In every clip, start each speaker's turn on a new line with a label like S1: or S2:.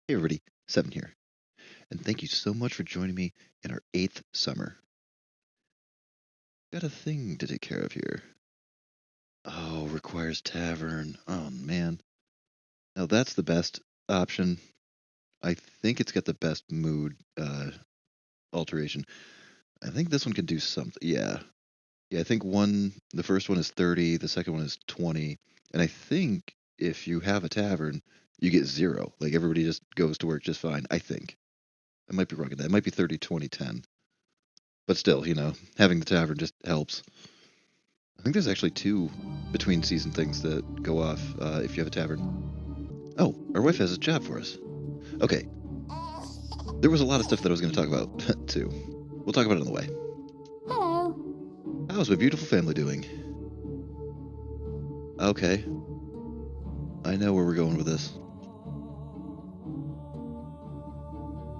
S1: Hey everybody, Seven here, and thank you so much for joining me in our 8th summer. Got a thing to take care of here. Oh, requires tavern. Oh man. Now that's the best option. I think it's got the best mood alteration. I think this one can do something. Yeah. Yeah, I think the first one is 30, the second one is 20, and I think if you have a tavern, you get 0. Like everybody just goes to work just fine, I think. I might be wrong at that. It might be 30, 20, 10. But still, having the tavern just helps. I think there's actually 2 between season things that go off if you have a tavern. Oh, our wife has a job for us. Okay, there was a lot of stuff that I was going to talk about, too. We'll talk about it on the way.
S2: Hello.
S1: How's my beautiful family doing? Okay, I know where we're going with this.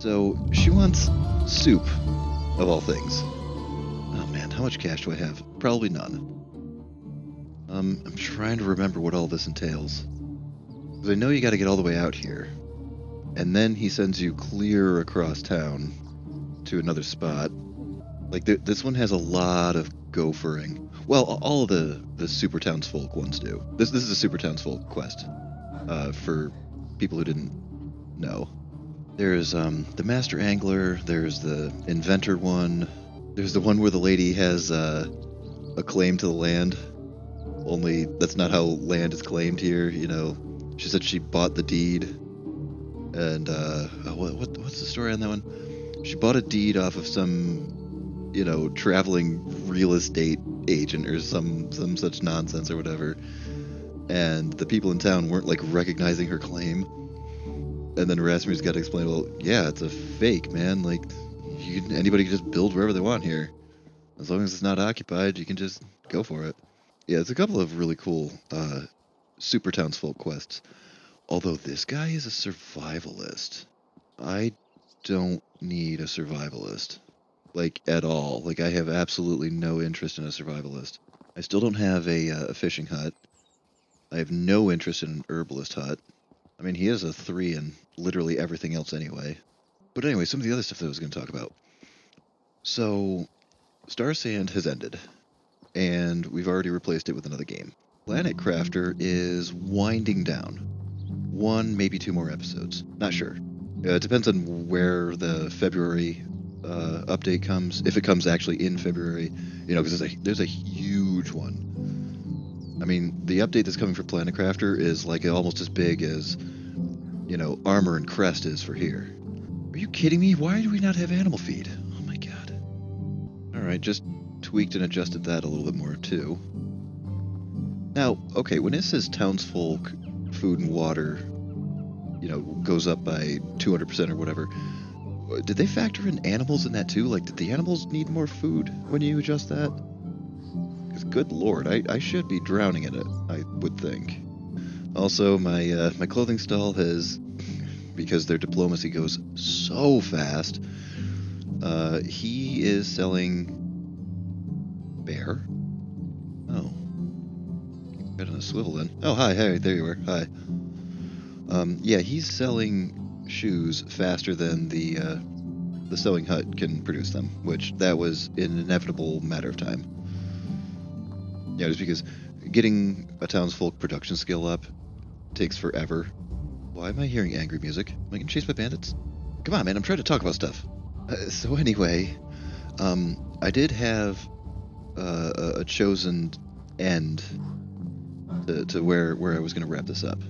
S1: So, she wants soup, of all things. Oh man, how much cash do I have? Probably none. I'm trying to remember what all this entails. Because I know you got to get all the way out here. And then he sends you clear across town to another spot. Like this one has a lot of gophering. Well, all of the Super Townsfolk ones do. This is a Super Townsfolk quest for people who didn't know. There's the Master Angler. There's the Inventor one. There's the one where the lady has a claim to the land. Only that's not how land is claimed here. She said she bought the deed, and what's the story on that one? She bought a deed off of some traveling real estate agent or some such nonsense or whatever. And the people in town weren't like recognizing her claim. And then Rasmus got to explain, well, yeah, it's a fake, man. Like, anybody can just build wherever they want here. As long as it's not occupied, you can just go for it. Yeah, it's a couple of really cool Super Townsfolk quests. Although this guy is a survivalist. I don't need a survivalist. Like, at all. Like, I have absolutely no interest in a survivalist. I still don't have a fishing hut. I have no interest in an herbalist hut. I mean, he is a 3 in literally everything else anyway. But anyway, some of the other stuff that I was going to talk about. So, Star Sand has ended, and we've already replaced it with another game. Planet Crafter is winding down. 1, maybe 2 more episodes. Not sure. It depends on where the February update comes, if it comes actually in February, because there's a huge one. I mean, the update that's coming for Planet Crafter is like almost as big as, Armor and Crest is for here. Are you kidding me? Why do we not have animal feed? Oh my god. Alright, just tweaked and adjusted that a little bit more too. Now, okay, when it says Townsfolk food and water, goes up by 200% or whatever, did they factor in animals in that too? Like, did the animals need more food when you adjust that? Because good lord, I should be drowning in it, I would think. Also, my clothing stall has, because their diplomacy goes so fast, he is selling bear. Oh, got on a swivel then. Oh, hi, there you are. Hi. Yeah, he's selling shoes faster than the sewing hut can produce them, which that was an inevitable matter of time. Yeah, just because getting a townsfolk production skill up takes forever. Why am I hearing angry music? Am I getting chased by bandits? Come on, man, I'm trying to talk about stuff. So anyway, I did have a chosen end to where I was going to wrap this up.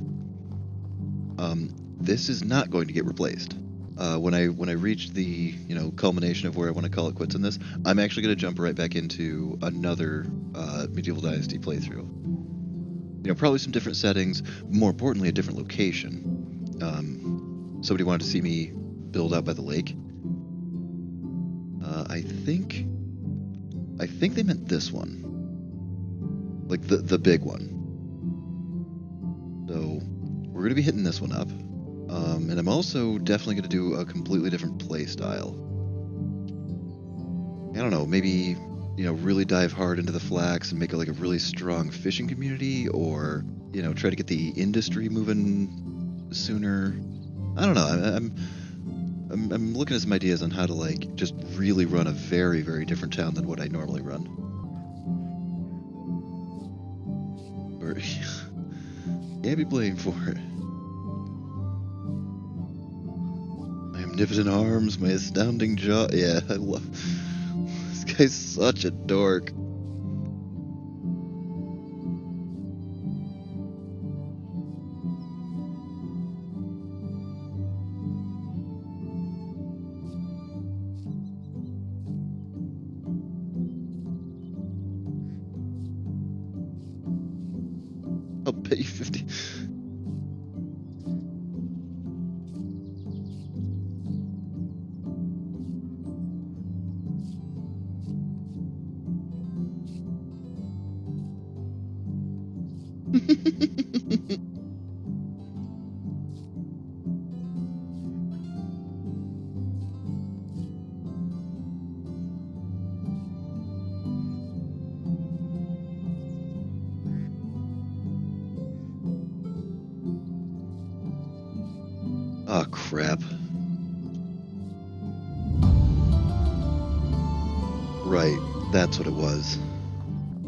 S1: This is not going to get replaced. When I reach the culmination of where I want to call it quits on this, I'm actually going to jump right back into another Medieval Dynasty playthrough. Probably some different settings, more importantly, a different location. Somebody wanted to see me build out by the lake. I think they meant this one, like the big one. So we're going to be hitting this one up. And I'm also definitely going to do a completely different play style. I don't know, maybe, really dive hard into the flax and make it like a really strong fishing community, or, try to get the industry moving sooner. I don't know. I'm looking at some ideas on how to like just really run a very, very different town than what I normally run. Or can't be blamed for it. My omnipotent arms, my astounding jaw. Yeah, I love. This guy's such a dork. I'll pay you 50. Oh, crap. Right, that's what it was.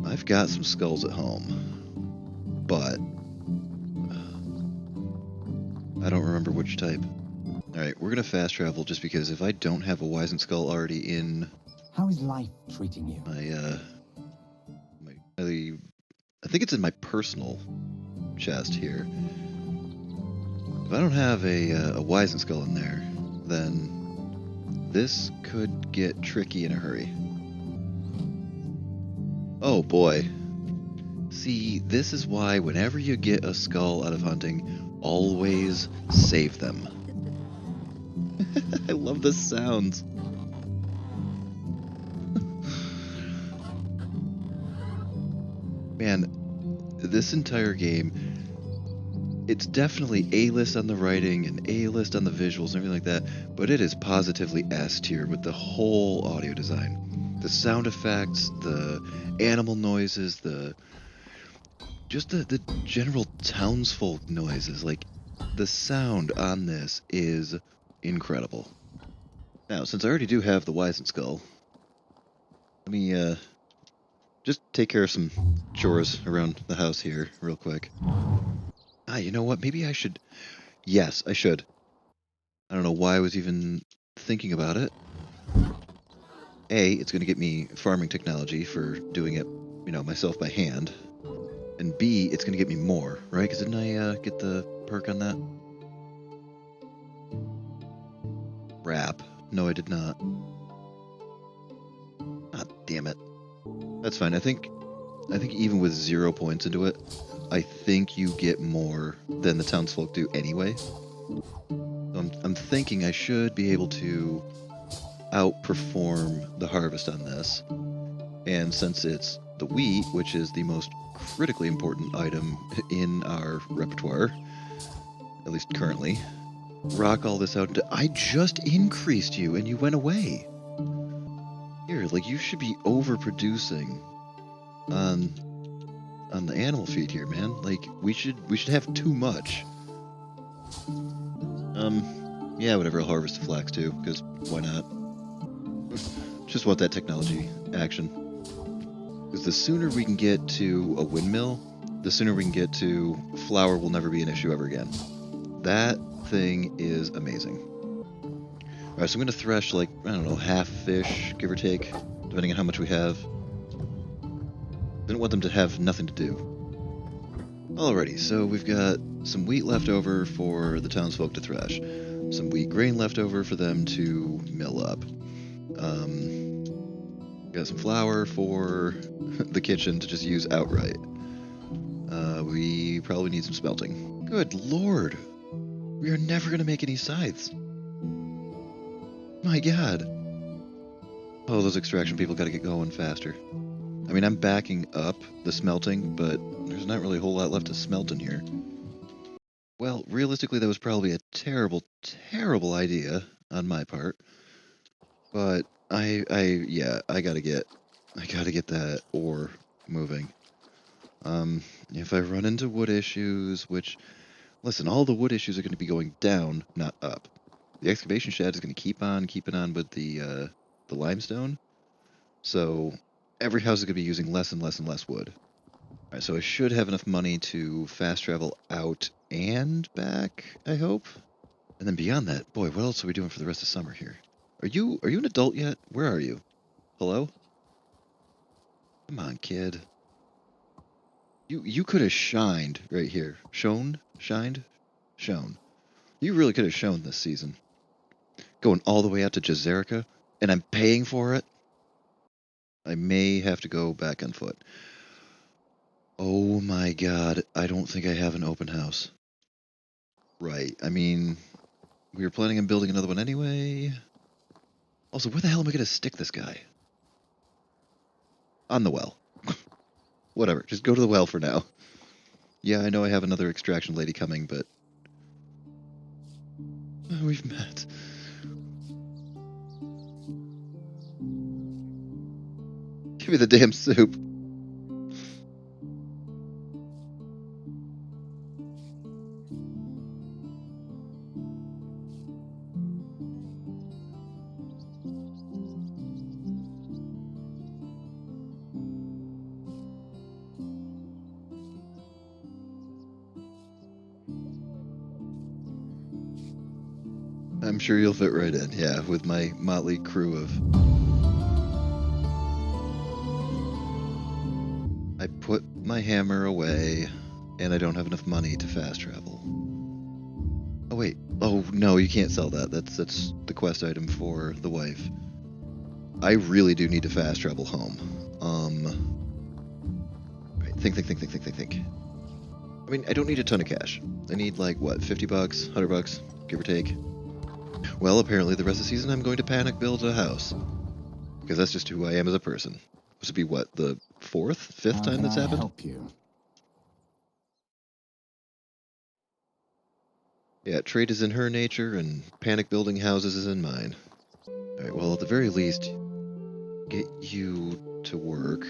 S1: I've got some skulls at home, but I don't remember which type. Alright, we're gonna fast travel just because if I don't have a Wizened Skull already in
S3: How is life treating you?
S1: I think it's in my personal chest here. If I don't have a Wizened Skull in there, then this could get tricky in a hurry. Oh boy. See, this is why whenever you get a skull out of hunting, always save them. I love the sounds. Man, this entire game, it's definitely A-list on the writing and A-list on the visuals and everything like that, but it is positively S-tier with the whole audio design. The sound effects, the animal noises, the general townsfolk noises. Like, the sound on this is incredible. Now, since I already do have the Wizened Skull, let me just take care of some chores around the house here real quick. You know what? Maybe I should. Yes, I should. I don't know why I was even thinking about it. A, it's going to get me farming technology for doing it, myself by hand. And B, it's going to get me more, right? Because didn't I get the perk on that? Wrap. No, I did not. Ah, damn it. That's fine. I think even with 0 points into it, I think you get more than the townsfolk do anyway. So I'm thinking I should be able to outperform the harvest on this. And since it's the wheat, which is the most critically important item in our repertoire, at least currently, rock all this out. I just increased you and you went away. Here, like, you should be overproducing on the animal feed here, man. Like, we should have too much. Yeah, whatever, I'll harvest the flax too, because why not? Just want that technology action. Because the sooner we can get to a windmill, the sooner we can get to flour will never be an issue ever again. That thing is amazing. Alright, so I'm going to thresh, like, I don't know, half fish, give or take, depending on how much we have. I don't want them to have nothing to do. Alrighty, so we've got some wheat left over for the townsfolk to thresh. Some wheat grain left over for them to mill up. Got some flour for the kitchen to just use outright. We probably need some smelting. Good lord! We are never going to make any scythes. My god. Oh, those extraction people got to get going faster. I mean, I'm backing up the smelting, but there's not really a whole lot left to smelt in here. Well, realistically, that was probably a terrible, terrible idea on my part. But I gotta get that ore moving. If I run into wood issues, which Listen, all the wood issues are going to be going down, not up. The excavation shed is going to keep on keeping on with the limestone. So every house is going to be using less and less and less wood. All right, so I should have enough money to fast travel out and back, I hope. And then beyond that, boy, what else are we doing for the rest of summer here? Are you an adult yet? Where are you? Hello? Come on, kid. You could have shined right here. Shined? Shone. You really could have shown this season. Going all the way out to Jazerica, and I'm paying for it? I may have to go back on foot. Oh my god, I don't think I have an open house. Right, I mean, we were planning on building another one anyway. Also, where the hell am I going to stick this guy? On the well. Whatever, just go to the well for now. Yeah, I know I have another extraction lady coming, but... we've met. Give me the damn soup. I'm sure you'll fit right in, yeah, with my motley crew of... I put my hammer away, and I don't have enough money to fast travel. Oh wait, oh no, you can't sell that. That's the quest item for the wife. I really do need to fast travel home. Right, think. I mean, I don't need a ton of cash. I need like, what, 50 bucks, 100 bucks, give or take. Well, apparently the rest of the season I'm going to panic build a house. Because that's just who I am as a person. This would be, what, the fifth time that's happened?
S3: Help you?
S1: Yeah, trade is in her nature, and panic building houses is in mine. Alright, well, at the very least, get you to work.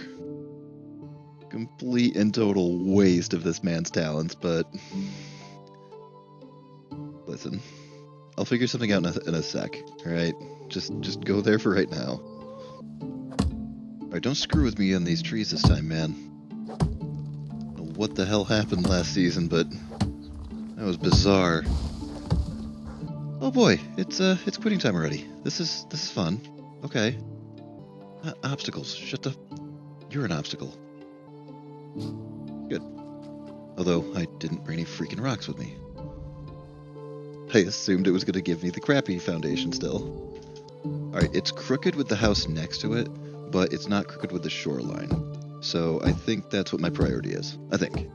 S1: Complete and total waste of this man's talents, but... Listen, I'll figure something out in a sec, alright? Just go there for right now. Alright, don't screw with me on these trees this time, man. I don't know what the hell happened last season, but that was bizarre. Oh boy, it's quitting time already. This is fun. Okay. Obstacles. Shut the... You're an obstacle. Good. Although, I didn't bring any freaking rocks with me. I assumed it was going to give me the crappy foundation still. Alright, it's crooked with the house next to it, but it's not crooked with the shoreline. So I think that's what my priority is. I think.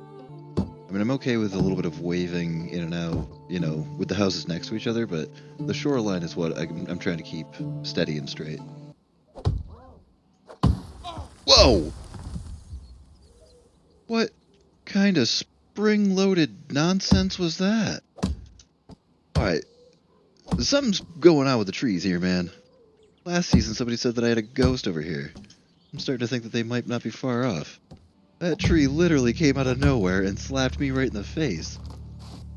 S1: I mean, I'm okay with a little bit of waving in and out, you know, with the houses next to each other, but the shoreline is what I'm trying to keep steady and straight. Whoa! What kind of spring-loaded nonsense was that? Alright, something's going on with the trees here, man. Last season somebody said that I had a ghost over here. I'm starting to think that they might not be far off. That tree literally came out of nowhere and slapped me right in the face.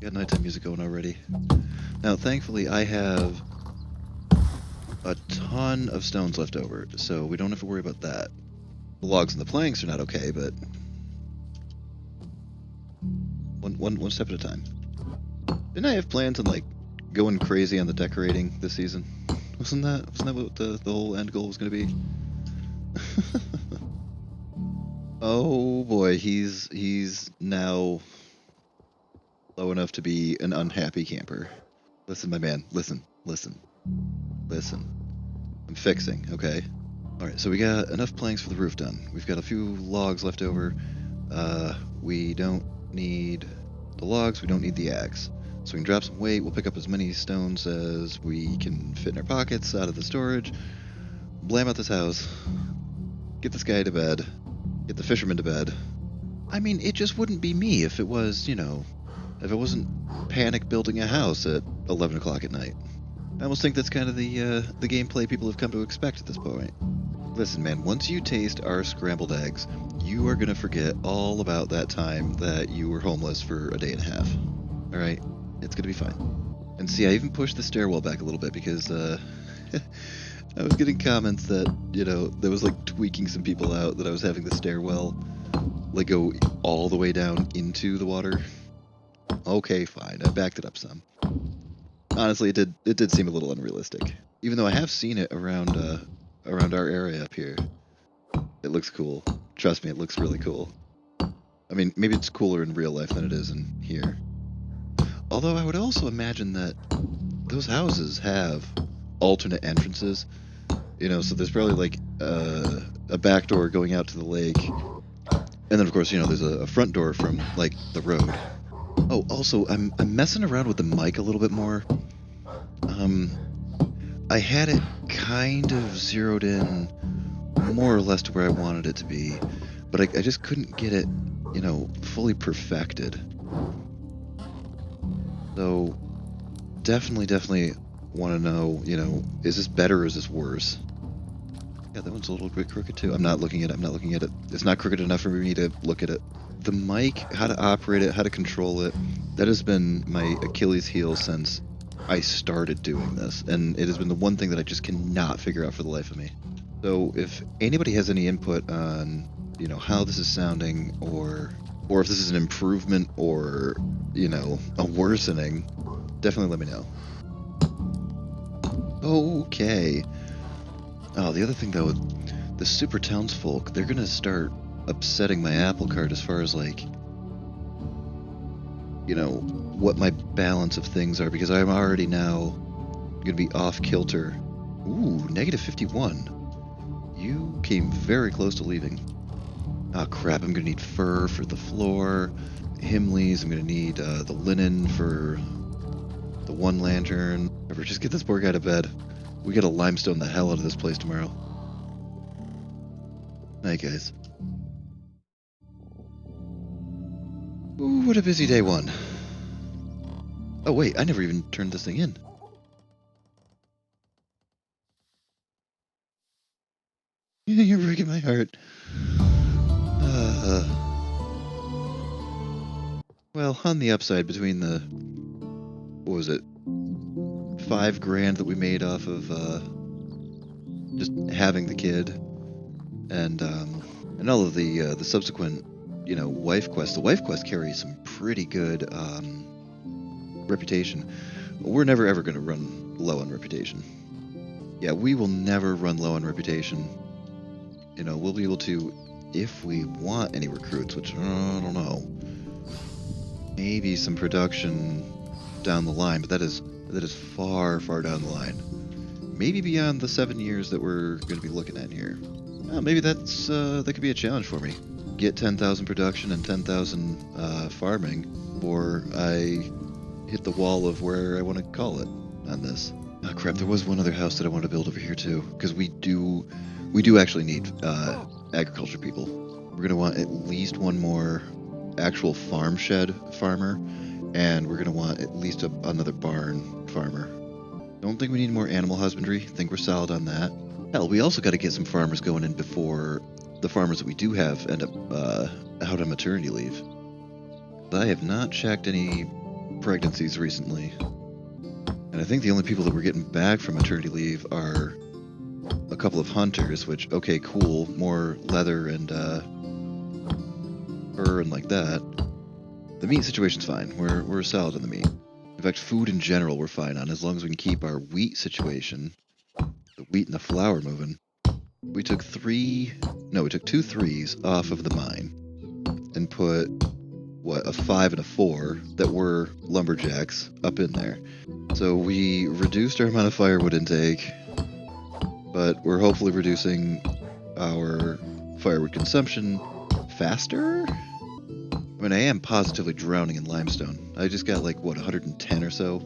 S1: Got nighttime music going already. Now, thankfully, I have a ton of stones left over, so we don't have to worry about that. The logs and the planks are not okay, but... One step at a time. Didn't I have plans on, like, going crazy on the decorating this season? Wasn't that what the whole end goal was going to be? Oh boy, he's now low enough to be an unhappy camper. Listen, my man, listen. I'm fixing, okay? Alright, so we got enough planks for the roof done. We've got a few logs left over. We don't need the logs, we don't need the axe. So we can drop some weight, we'll pick up as many stones as we can fit in our pockets out of the storage. Blam out this house. Get this guy to bed. Get the fisherman to bed. I mean, it just wouldn't be me if it was, you know, if I wasn't panic building a house at 11 o'clock at night. I almost think that's kind of the gameplay people have come to expect at this point. Listen, man, once you taste our scrambled eggs, you are going to forget all about that time that you were homeless for a day and a half. Alright, it's gonna be fine. And see, I even pushed the stairwell back a little bit because, I was getting comments that, there was like tweaking some people out that I was having the stairwell like go all the way down into the water. Okay, fine. I backed it up some. Honestly, it did seem a little unrealistic. Even though I have seen it around our area up here. It looks cool. Trust me, it looks really cool. I mean, maybe it's cooler in real life than it is in here. Although I would also imagine that those houses have alternate entrances. So there's probably like a back door going out to the lake. And then of course, there's a front door from like the road. Oh, also, I'm messing around with the mic a little bit more. I had it kind of zeroed in more or less to where I wanted it to be, but I just couldn't get it, fully perfected. So definitely want to know, is this better or is this worse? Yeah, that one's a little bit crooked too. I'm not looking at it. It's not crooked enough for me to look at it. The mic, how to operate it, how to control it, that has been my Achilles heel since I started doing this. And it has been the one thing that I just cannot figure out for the life of me. So if anybody has any input on, how this is sounding or if this is an improvement or, a worsening, definitely let me know. Okay. Oh, the other thing though, the Super Townsfolk, they're gonna start upsetting my apple cart as far as like, what my balance of things are, because I'm already now gonna be off kilter. Ooh, negative 51. You came very close to leaving. Ah, crap, I'm gonna need fur for the floor, Himleys, I'm gonna need the linen for the one lantern. Ever, just get this poor guy to bed. We gotta limestone the hell out of this place tomorrow. Night, guys. Ooh, what a busy day one. Oh, wait, I never even turned this thing in. You're breaking my heart. Well, on the upside, between the, what was it, $5,000 that we made off of just having the kid, and all of the subsequent, wife quests. The wife quest carries some pretty good reputation. We're never ever going to run low on reputation. Yeah, we will never run low on reputation. We'll be able to, if we want any recruits, which I don't know. Maybe some production down the line, but that is far down the line. Maybe beyond the 7 years that we're going to be looking at here. Maybe that could be a challenge for me. Get 10,000 production and 10,000 farming, or I hit the wall of where I want to call it on this. Oh crap! There was one other house that I want to build over here too, because we do actually need agriculture people. We're gonna want at least one more actual farm shed farmer, and we're gonna want at least another barn farmer. Don't think we need more animal husbandry. Think we're solid on that. Hell, we also got to get some farmers going in before the farmers that we do have end up out on maternity leave. I have not checked any pregnancies recently. And I think the only people that we're getting back from maternity leave are a couple of hunters, which, okay, cool, more leather and fur and like that. The meat situation's fine. We're solid on the meat. In fact, food in general we're fine on, as long as we can keep our wheat situation, the wheat and the flour moving. We took 2 3s off of the mine and put, a 5 and a 4 that were lumberjacks up in there. So we reduced our amount of firewood intake, but we're hopefully reducing our firewood consumption faster? I mean, I am positively drowning in limestone. I just got 110 or so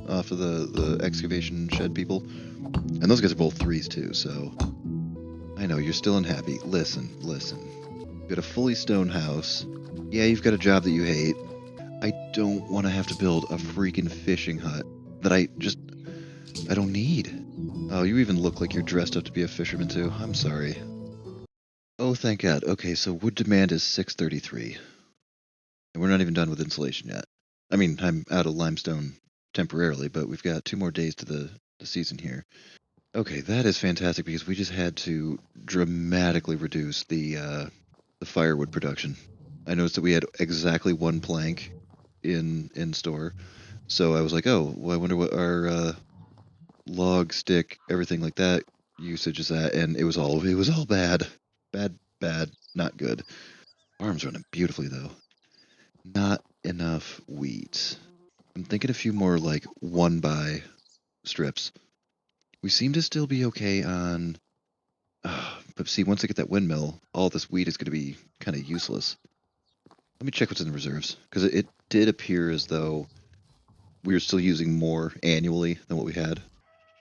S1: off of the excavation shed people. And those guys are both 3s too, so I know you're still unhappy. Listen. You've got a fully stone house. Yeah, you've got a job that you hate. I don't want to have to build a freaking fishing hut that I don't need. Oh, you even look like you're dressed up to be a fisherman too. I'm sorry. Oh, thank God. Okay, so wood demand is 633. And we're not even done with insulation yet. I mean, I'm out of limestone temporarily, but we've got 2 more days to the season here. Okay, that is fantastic because we just had to dramatically reduce the firewood production. I noticed that we had exactly 1 plank in store, so I was like, oh, well, I wonder what our log, stick, everything like that usage is at, and it was all bad, bad, not good. Farm's running beautifully though. Not enough wheat. I'm thinking a few more like 1 by strips. We seem to still be okay on. But see, once I get that windmill, all this wheat is going to be kind of useless. Let me check what's in the reserves, because it did appear as though we were still using more annually than what we had.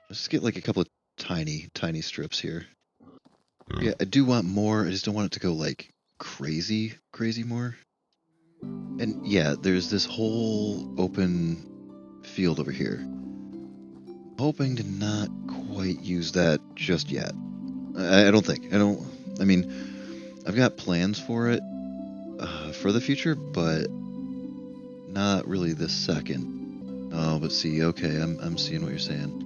S1: Let's just get like a couple of tiny, tiny strips here. Yeah, I do want more. I just don't want it to go like crazy, crazy more. And yeah, there's this whole open field over here. Hoping to not quite use that just yet. I don't think. I mean, I've got plans for it for the future, but not really this second. Oh, but see, okay, I'm seeing what you're saying.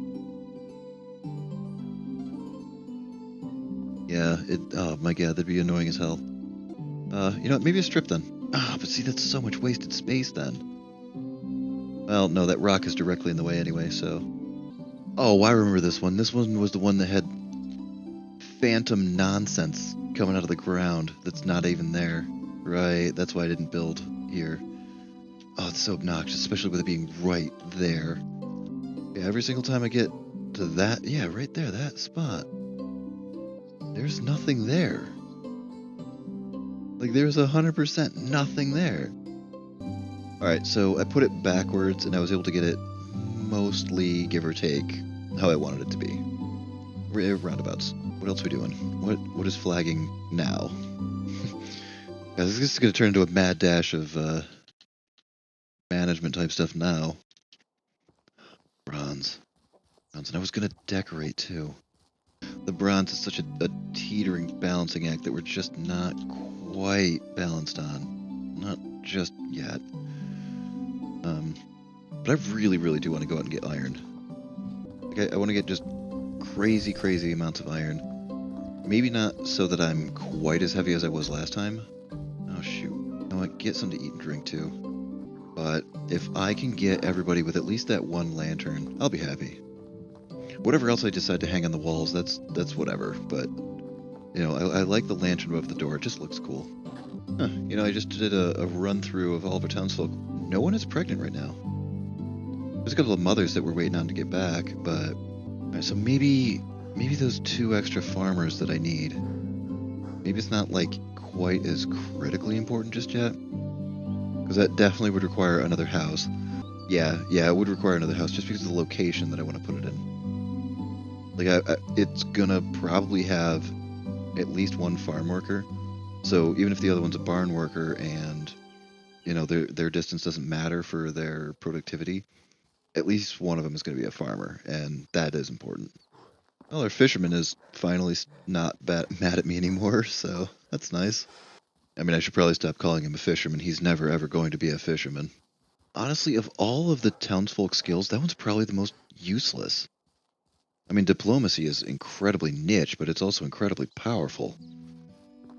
S1: Yeah, oh my god, that'd be annoying as hell. You know what, maybe a strip then. But see, that's so much wasted space then. Well, no, that rock is directly in the way anyway, so. Oh, I remember this one. This one was the one that had phantom nonsense coming out of the ground that's not even there. Right, that's why I didn't build here. Oh, it's so obnoxious, especially with it being right there. Yeah, every single time I get to that, yeah, right there, that spot, there's nothing there. Like, there's 100% nothing there. Alright, so I put it backwards, and I was able to get it mostly, give or take, how I wanted it to be. Roundabouts. What else are we doing? What is flagging now? Guys, this is going to turn into a mad dash of management type stuff now. Bronze. And I was going to decorate too. The bronze is such a teetering balancing act that we're just not quite balanced on. Not just yet. But I really, really do want to go out and get iron. Like I want to get just crazy, crazy amounts of iron. Maybe not so that I'm quite as heavy as I was last time. Oh shoot. I want to get something to eat and drink too. But if I can get everybody with at least that 1 lantern, I'll be happy. Whatever else I decide to hang on the walls, that's whatever. But, you know, I like the lantern above the door. It just looks cool. Huh, you know, I just did a run-through of all of our townsfolk. No one is pregnant right now. There's a couple of mothers that we're waiting on to get back, but... Alright, so maybe those 2 extra farmers that I need. Maybe it's not, like, quite as critically important just yet. Because that definitely would require another house. Yeah, it would require another house just because of the location that I want to put it in. Like, it's gonna probably have at least 1 farm worker. So even if the other one's a barn worker and, you know, their distance doesn't matter for their productivity, at least one of them is going to be a farmer, and that is important. Well, our fisherman is finally not mad at me anymore, so that's nice. I mean, I should probably stop calling him a fisherman. He's never ever going to be a fisherman. Honestly, of all of the townsfolk skills, that one's probably the most useless. I mean, diplomacy is incredibly niche, but it's also incredibly powerful.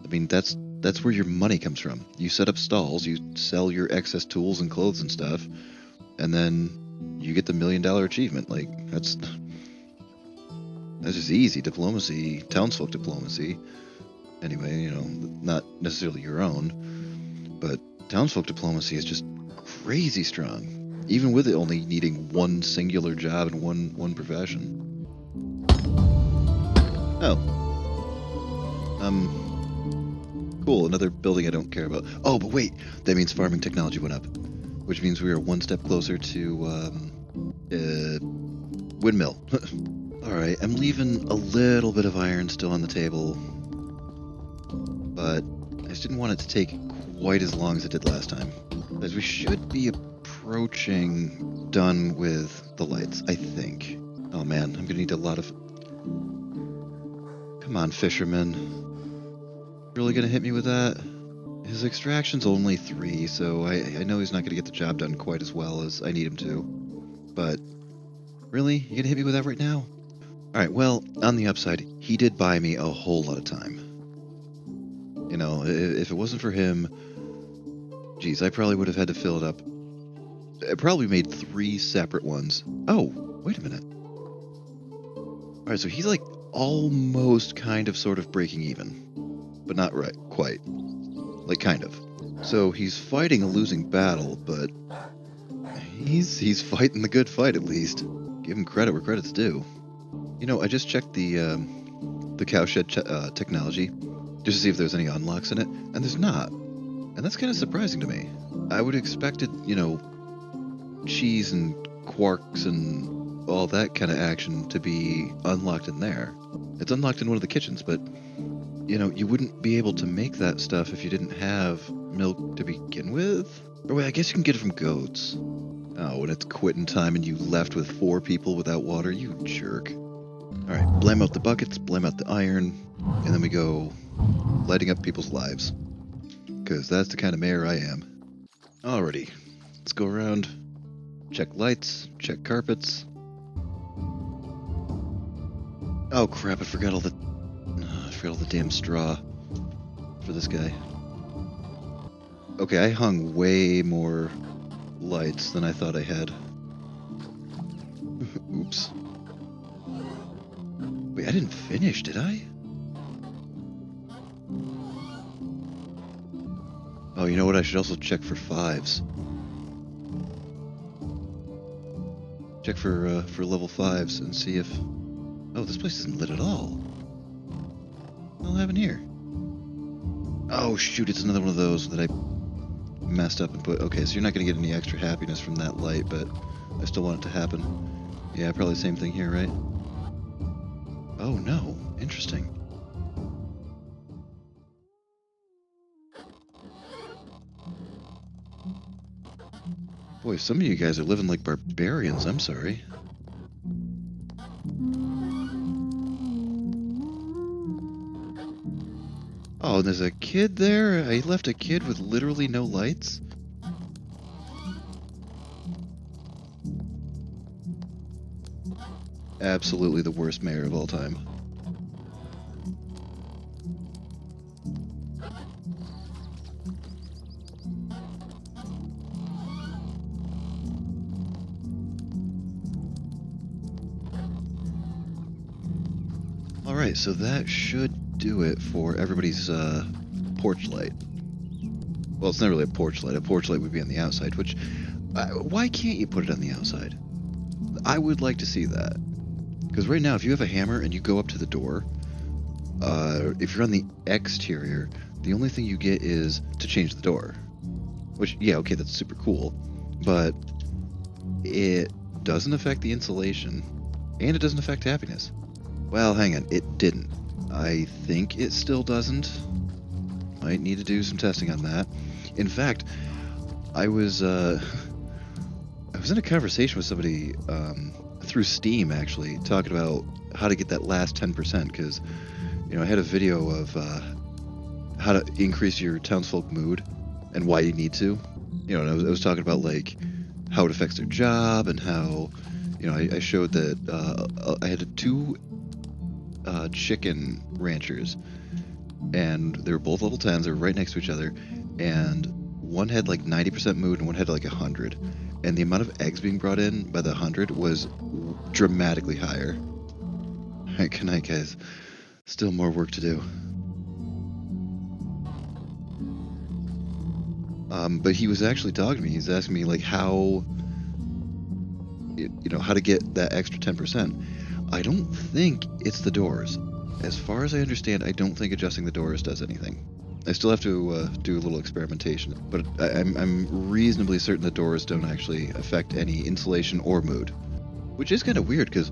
S1: I mean, that's where your money comes from. You set up stalls, you sell your excess tools and clothes and stuff, and then you get the $1 million achievement. Like, that's just easy diplomacy, townsfolk diplomacy. Anyway, you know, not necessarily your own, but townsfolk diplomacy is just crazy strong, even with it only needing 1 singular job and one profession. Oh. Cool, another building I don't care about. Oh, but wait, that means farming technology went up, which means we are 1 step closer to, windmill. Alright, I'm leaving a little bit of iron still on the table, but I just didn't want it to take quite as long as it did last time. As we should be approaching done with the lights, I think. Oh man, I'm gonna need a lot of... Come on, fisherman. Really gonna hit me with that? His extraction's only 3, so I know he's not going to get the job done quite as well as I need him to. But, really? You gonna hit me with that right now? Alright, well, on the upside, he did buy me a whole lot of time. You know, if it wasn't for him, geez, I probably would have had to fill it up. I probably made 3 separate ones. Oh, wait a minute. Alright, so he's like almost kind of sort of breaking even. But not right, quite. Like, kind of. So he's fighting a losing battle, but he's fighting the good fight at least. Give him credit where credit's due. You know, I just checked the cowshed technology just to see if there's any unlocks in it, and there's not. And that's kind of surprising to me. I would have expected, you know, cheese and quarks and all that kind of action to be unlocked in there. It's unlocked in one of the kitchens, but, you know, you wouldn't be able to make that stuff if you didn't have milk to begin with? Or wait, I guess you can get it from goats. Oh, when it's quitting time and you left with 4 people without water, you jerk. Alright, blame out the buckets, blame out the iron, and then we go lighting up people's lives. Because that's the kind of mayor I am. Alrighty, let's go around, check lights, check carpets. Oh crap, I forgot all the damn straw for this guy. Okay, I hung way more lights than I thought I had. Oops. Wait, I didn't finish, did I? Oh, you know what? I should also check for 5s. Check for level 5s and see if... Oh, this place isn't lit at all. What happened here? Oh, shoot, it's another one of those that I messed up and put... Okay, so you're not going to get any extra happiness from that light, but I still want it to happen. Yeah, probably the same thing here, right? Oh, no. Interesting. Boy, some of you guys are living like barbarians. I'm sorry. Oh, there's a kid there? I left a kid with literally no lights? Absolutely the worst mayor of all time. Alright, so that should do it for everybody's porch light. Well, it's not really a porch light. A porch light would be on the outside, which... why can't you put it on the outside? I would like to see that. Because right now, if you have a hammer and you go up to the door, if you're on the exterior, the only thing you get is to change the door. Which, yeah, okay, that's super cool. But it doesn't affect the insulation, and it doesn't affect happiness. Well, hang on, it didn't. I think it still doesn't. Might need to do some testing on that. In fact, I was in a conversation with somebody through Steam, actually, talking about how to get that last 10%, because, you know, I had a video of how to increase your townsfolk mood and why you need to. You know, and I was talking about, like, how it affects their job and how, you know, I showed that I had 2 chicken ranchers, and they were both level 10s. They were right next to each other, and one had like 90% mood and one had like 100, and the amount of eggs being brought in by the 100 was dramatically higher. Alright, good night, guys. Still more work to do. But he was actually talking to me. He's asking me like how, you know, how to get that extra 10%. I don't think it's the doors. As far as I understand, I don't think adjusting the doors does anything. I still have to do a little experimentation, but I'm reasonably certain the doors don't actually affect any insulation or mood. Which is kind of weird, because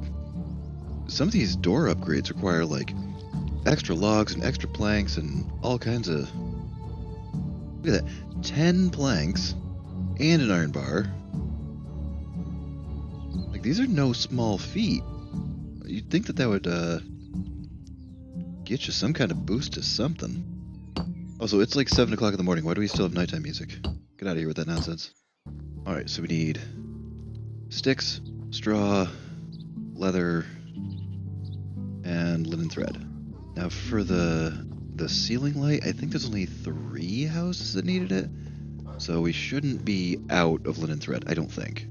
S1: some of these door upgrades require, like, extra logs and extra planks and all kinds of... Look at that. 10 planks and an iron bar. Like, these are no small feat. You'd think that would get you some kind of boost to something. Also, it's like 7 o'clock in the morning. Why do we still have nighttime music? Get out of here with that nonsense. Alright, so we need sticks, straw, leather, and linen thread. Now for the ceiling light, I think there's only 3 houses that needed it. So we shouldn't be out of linen thread, I don't think.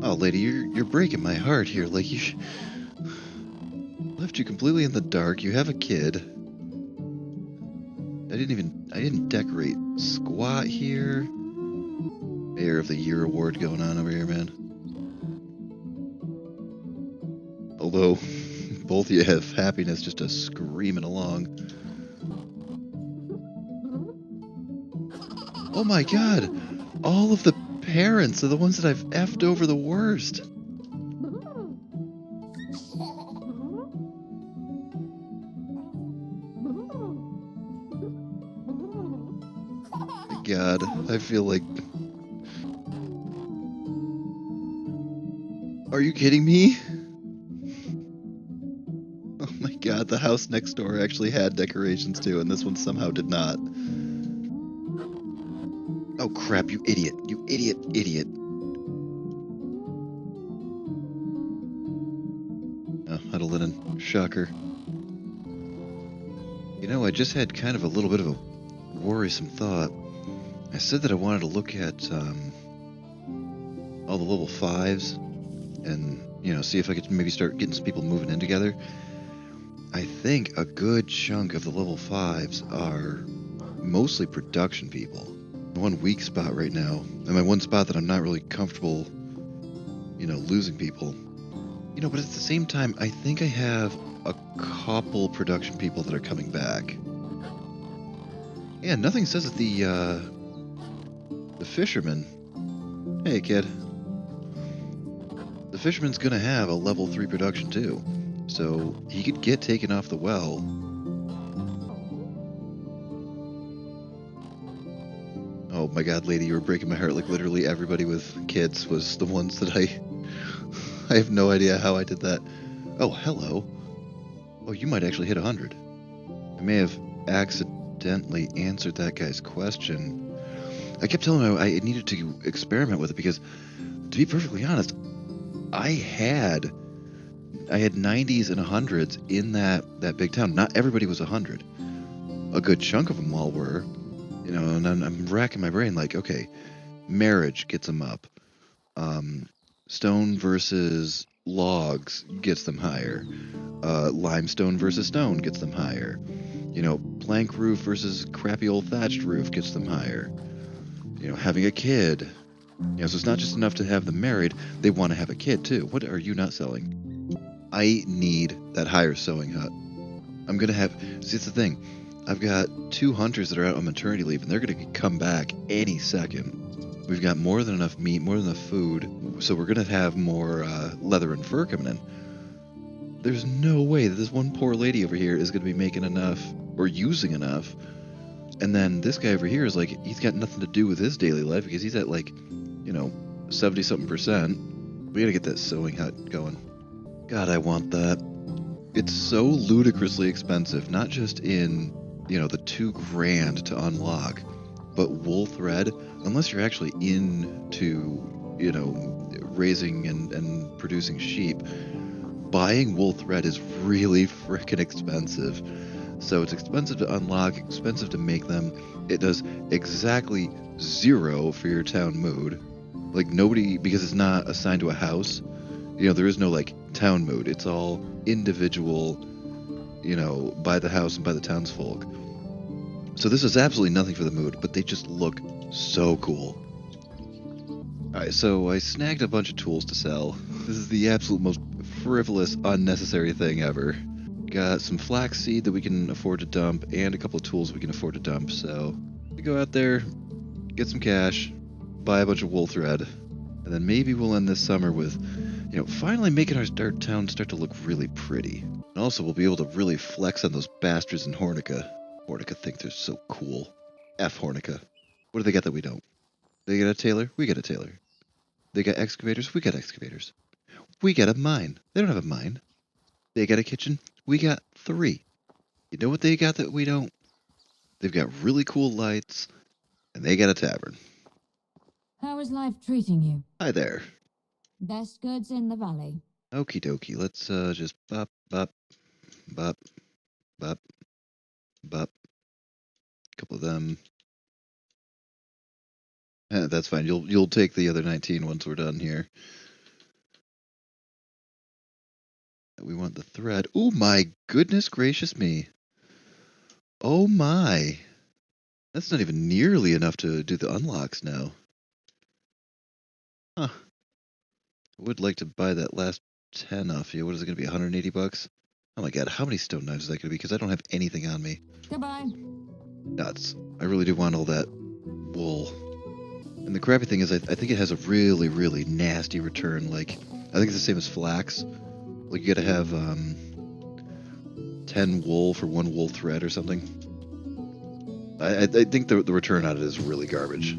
S1: Oh, lady, you're breaking my heart here. Like, left you completely in the dark. You have a kid. I didn't decorate squat here. Mayor of the Year award going on over here, man. Although, both of you have happiness just a screaming along. Oh my god! All of the parents are the ones that I've effed over the worst. God, I feel like... Are you kidding me? Oh my god, the house next door actually had decorations too, and this one somehow did not. Oh crap, you idiot. You idiot. Oh, out of linen. Shocker. You know, I just had kind of a little bit of a worrisome thought. I said that I wanted to look at all the level 5s and, see if I could maybe start getting some people moving in together. I think a good chunk of the level 5s are mostly production people. One weak spot right now, and my one spot that I'm not really comfortable, losing people. But at the same time, I think I have a couple production people that are coming back. Yeah, nothing says that the fisherman... Hey, kid. The fisherman's gonna have a level 3 production too, so he could get taken off the well. Oh my god, lady, you were breaking my heart. Like, literally everybody with kids was the ones that I have no idea how I did that. Oh, hello. Oh, you might actually hit 100. I may have accidentally answered that guy's question. I kept telling him I needed to experiment with it because, to be perfectly honest, I had 90s and 100s in that big town. Not everybody was 100. A good chunk of them all were. And I'm racking my brain like, okay, marriage gets them up. Stone versus logs gets them higher. Limestone versus stone gets them higher. Plank roof versus crappy old thatched roof gets them higher. Having a kid. So it's not just enough to have them married, they want to have a kid too. What are you not selling? I need that higher sewing hut. I'm going to have... See, it's the thing. I've got 2 hunters that are out on maternity leave, and they're going to come back any second. We've got more than enough meat, more than enough food, so we're going to have more leather and fur coming in. There's no way that this one poor lady over here is going to be making enough, or using enough. And then this guy over here is like, he's got nothing to do with his daily life because he's at like, 70-something%. We got to get that sewing hut going. God, I want that. It's so ludicrously expensive, not just in, the $2,000 to unlock, but wool thread, unless you're actually into, raising and producing sheep, buying wool thread is really frickin' expensive. So it's expensive to unlock, expensive to make them. It does exactly 0 for your town mood. Like, nobody, because it's not assigned to a house, there is no, like, town mood. It's all individual, by the house and by the townsfolk. So this is absolutely nothing for the mood, but they just look so cool. Alright, so I snagged a bunch of tools to sell. This is the absolute most frivolous, unnecessary thing ever. Got some flaxseed that we can afford to dump, and a couple of tools we can afford to dump, so we go out there, get some cash, buy a bunch of wool thread, and then maybe we'll end this summer with, finally making our town start to look really pretty. And also we'll be able to really flex on those bastards in Hornica. Hornica think they're so cool. F Hornica. What do they got that we don't? They got a tailor? We got a tailor. They got excavators? We got excavators. We got a mine. They don't have a mine. They got a kitchen? We got 3. You know what they got that we don't? They've got really cool lights, and they got a tavern.
S2: How is life treating you?
S1: Hi there.
S2: Best goods in the valley.
S1: Okie dokie. Let's just bop, bop, bop, bop, bop. Couple of them. That's fine. You'll take the other 19 once we're done here. We want the thread. Oh my goodness gracious me. Oh my. That's not even nearly enough to do the unlocks now. Huh. I would like to buy that last 10 off you. What is it going to be, 180 bucks? Oh my god, how many stone knives is that going to be? Because I don't have anything on me.
S2: Goodbye.
S1: Nuts. I really do want all that wool. And the crappy thing is I think it has a really, really nasty return. Like, I think it's the same as flax. Like, you gotta have 10 wool for 1 wool thread or something. I think the return on it is really garbage.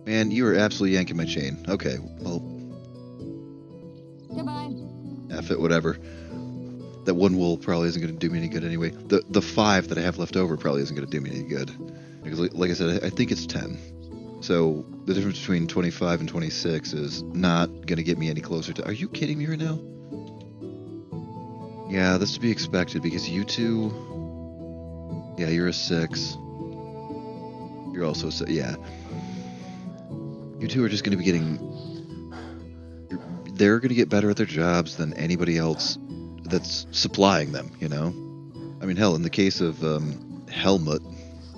S1: Man, you are absolutely yanking my chain. Okay, well,
S2: Goodbye.
S1: F it, whatever. That 1 wool probably isn't going to do me any good anyway. The 5 that I have left over probably isn't going to do me any good. Because, like I said, I think it's 10. So the difference between 25 and 26 is not going to get me any closer to... Are you kidding me right now? Yeah, that's to be expected because you two... Yeah, you're a 6. You're also a 6. Yeah. You two are just going to be getting... They're going to get better at their jobs than anybody else that's supplying them, you know? I mean, hell, in the case of Helmut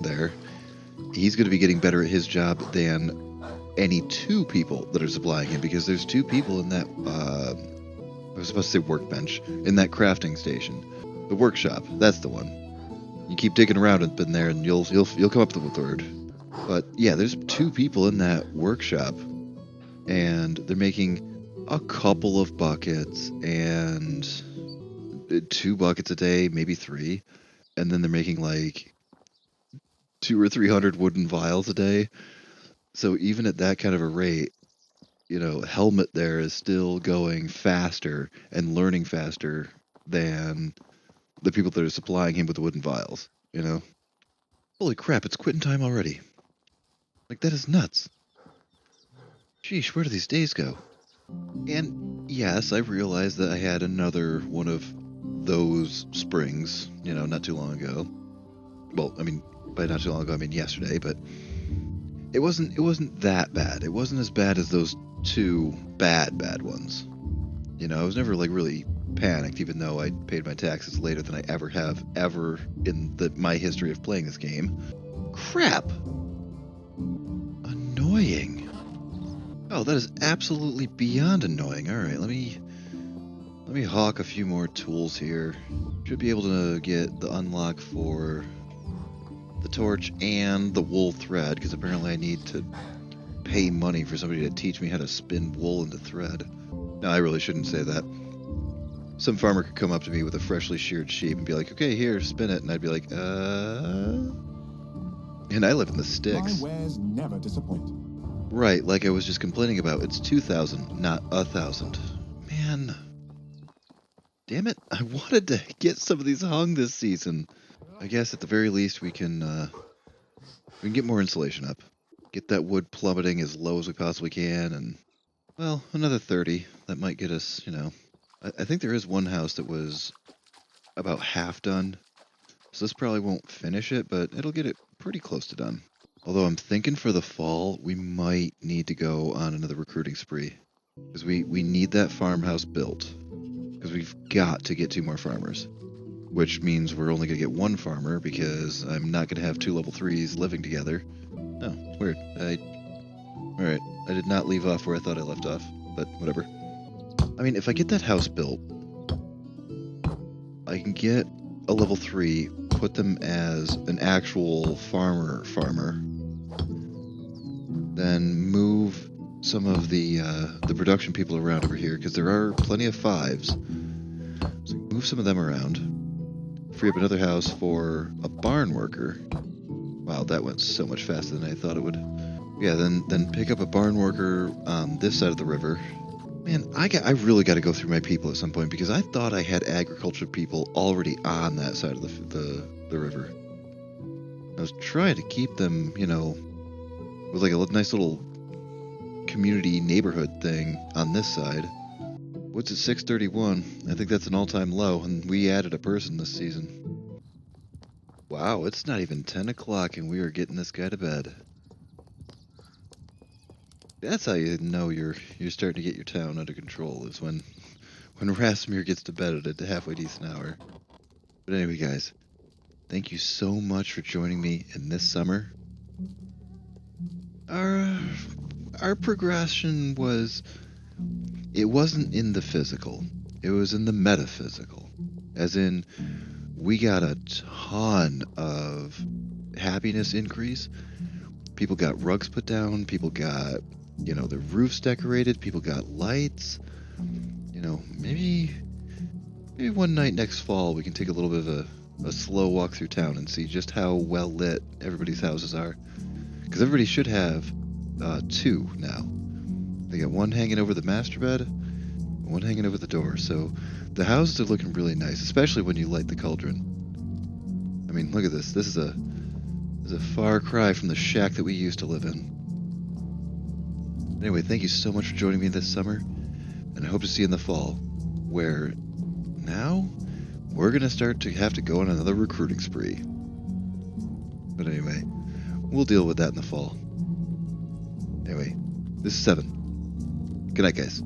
S1: there, he's going to be getting better at his job than any 2 people that are supplying him, because there's 2 people in that, I was supposed to say workbench, in that crafting station. The workshop, that's the one. You keep digging around in there and you'll come up with the word. But yeah, there's 2 people in that workshop, and they're making a couple of buckets, and 2 buckets a day, maybe 3, and then they're making like 200 or 300 wooden vials a day. So even at that kind of a rate, you know, Helmut there is still going faster and learning faster than the people that are supplying him with the wooden vials, you know? Holy crap, it's quitting time already. Like, that is nuts. Sheesh, where do these days go? And yes, I realized that I had another one of those springs, you know, not too long ago. Well, I mean, by not too long ago, I mean yesterday, but it wasn't that bad. It wasn't as bad as those 2 bad ones. You know, I was never like really panicked, even though I paid my taxes later than I ever have in my history of playing this game. Crap! Annoying. Oh, that is absolutely beyond annoying. All right, let me hawk a few more tools here. Should be able to get the unlock for the torch and the wool thread, because apparently I need to pay money for somebody to teach me how to spin wool into thread. No, I really shouldn't say that. Some farmer could come up to me with a freshly sheared sheep and be like, okay, here, spin it. And I'd be like, And I live in the sticks.
S3: My wares never disappoint.
S1: Right, like I was just complaining about. It's 2,000, not 1,000. Man. Damn it, I wanted to get some of these hung this season. I guess at the very least we can get more insulation up. Get that wood plummeting as low as we possibly can, and, well, another 30. That might get us, you know... I think there is one house that was about half done, so this probably won't finish it, but it'll get it pretty close to done. Although I'm thinking for the fall, we might need to go on another recruiting spree, because we need that farmhouse built, because we've got to get 2 more farmers, which means we're only going to get 1 farmer, because I'm not going to have 2 level 3s living together. Oh, weird. Alright, I did not leave off where I thought I left off, but whatever. I mean, if I get that house built, I can get a level 3, put them as an actual farmer, then move some of the production people around over here, because there are plenty of 5s. So move some of them around, free up another house for a barn worker. Wow, that went so much faster than I thought it would. Yeah, then pick up a barn worker on this side of the river, Man, I really got to go through my people at some point because I thought I had agriculture people already on that side of the river. I was trying to keep them, with like a nice little community neighborhood thing on this side. What's at 6:31? I think that's an all-time low, and we added a person this season. Wow, it's not even 10 o'clock, and we are getting this guy to bed. That's how you know you're starting to get your town under control, is when Rasmir gets to bed at a halfway decent hour. But anyway, guys, thank you so much for joining me in this summer. Our progression it wasn't in the physical, it was in the metaphysical. As in, we got a ton of happiness increase. People got rugs put down, people got, the roofs decorated, people got lights. Maybe one night next fall we can take a little bit of a slow walk through town and see just how well lit everybody's houses are. Because everybody should have 2 now. They got one hanging over the master bed, and one hanging over the door. So the houses are looking really nice, especially when you light the cauldron. I mean, look at this. This is a far cry from the shack that we used to live in. Anyway, thank you so much for joining me this summer, and I hope to see you in the fall, where now we're going to start to have to go on another recruiting spree. But anyway, we'll deal with that in the fall. Anyway, this is 7. Good night, guys.